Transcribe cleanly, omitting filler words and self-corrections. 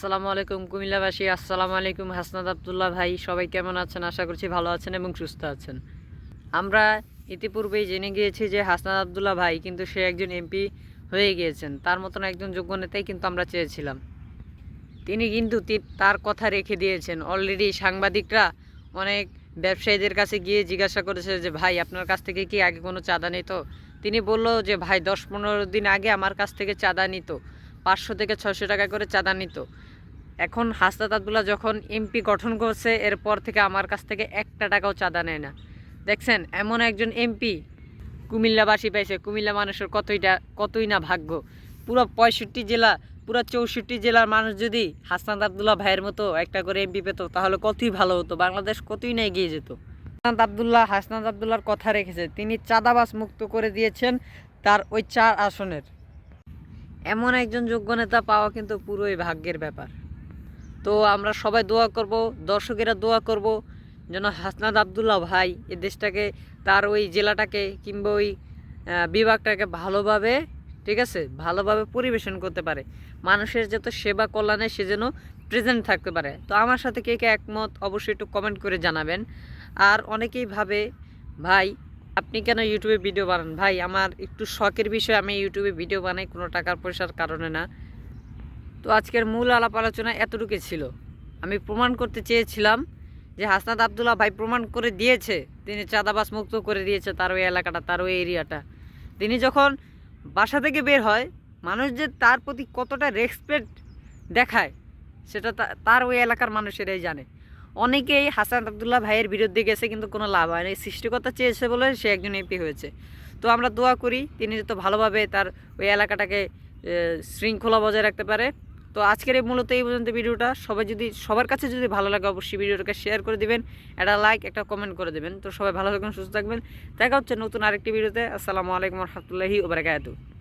আসসালামু আলাইকুম কুমিল্লাবাসী, আসসালামু আলাইকুম হাসনাত আব্দুল্লাহ ভাই, সবাই কেমন আছেন? আশা করছি ভালো আছেন এবং সুস্থ আছেন। আমরা ইতিপূর্বেই জেনে গিয়েছি যে হাসনাত আব্দুল্লাহ ভাই কিন্তু সে একজন এমপি হয়ে গিয়েছেন। তার মতন একজন যোগ্য নেতাই কিন্তু আমরা চেয়েছিলাম। তিনি কিন্তু তার কথা রেখে দিয়েছেন। অলরেডি সাংবাদিকরা অনেক ব্যবসায়ীদের কাছে গিয়ে জিজ্ঞাসা করেছে যে ভাই আপনার কাছ থেকে কি আগে কোনো চাঁদা নিত? তিনি বলল যে ভাই 10-15 দিন আগে আমার কাছ থেকে চাঁদা নিত, 500 থেকে 600 টাকা করে চাঁদা নিত। এখন হাসনাত আব্দুল্লাহ যখন এমপি গঠন করছে এরপর থেকে আমার কাছ থেকে একটা টাকাও চাঁদা নেয় না। দেখছেন, এমন একজন এমপি কুমিল্লাবাসী পাইছে। কুমিল্লা মানুষের কতই না ভাগ্য। পুরো 65 জেলা, পুরো 64 জেলার মানুষ যদি হাসনাত আব্দুল্লাহ ভাইয়ের মতো একটা করে এমপি পেত তাহলে কতই ভালো হতো, বাংলাদেশ কতই না এগিয়ে যেত। হাসনাত আব্দুল্লাহর কথা রেখেছে, তিনি চাঁদাবাজ মুক্ত করে দিয়েছেন তার ওই 4 আসনের। এমন একজন যোগ্য নেতা পাওয়া কিন্তু পুরোই ভাগ্যের ব্যাপার। তো আমরা সবাই দোয়া করব, দর্শকেরা দোয়া করব যেন হাসনাত আব্দুল্লাহ ভাই এই দেশটাকে, তার ওই জেলাটাকে কিংবা ওই বিভাগটাকে ভালোভাবে, ঠিক আছে, ভালোভাবে পরিবেশন করতে পারে। মানুষের যত সেবা কল্যাণে সে যেন প্রেজেন্ট থাকতে পারে। তো আমার সাথে কে কে একমত অবশ্যই একটু কমেন্ট করে জানাবেন। আর অনেকেই ভাবে ভাই আপনি কেন ইউটিউবে ভিডিও বানান? ভাই আমার একটু শখের বিষয়, আমি ইউটিউবে ভিডিও বানাই, কোনো টাকার পয়সার কারণে না। তো আজকের মূল আলাপ আলোচনা এতটুকুই ছিল। আমি প্রমাণ করতে চেয়েছিলাম যে হাসনাত আব্দুল্লাহ ভাই প্রমাণ করে দিয়েছে, তিনি চাঁদাবাজ মুক্ত করে দিয়েছে তার ওই এলাকাটা, তার ওই এরিয়াটা। তিনি যখন বাসা থেকে বের হয়, মানুষ যে তার প্রতি কতটা রেসপেক্ট দেখায় সেটা তার ওই এলাকার মানুষেরাই জানে। অনেকেই হাসনাত আব্দুল্লাহ ভাইয়ের বিরুদ্ধে গেছে কিন্তু কোনো লাভ হয় না। সৃষ্টিকর্তা চেয়েছে বলে সে একজন এমপি হয়েছে। তো আমরা দোয়া করি তিনি যত ভালোভাবে তার ওই এলাকাটাকে শৃঙ্খলা বজায় রাখতে পারে। তো আজকের মূলত এই পর্যন্ত ভিডিওটা। সবার কাছে যদি ভালো লাগে অবশ্যই ভিডিওটাকে শেয়ার করে দিবেন, একটা লাইক একটা কমেন্ট করে দেবেন। তো সবাই ভালো থাকবেন, সুস্থ থাকবেন। দেখা হচ্ছে নতুন আরেকটি ভিডিওতে। আসসালামু আলাইকুম রহমতুল্লাহি ওয়া বারাকাতুহু।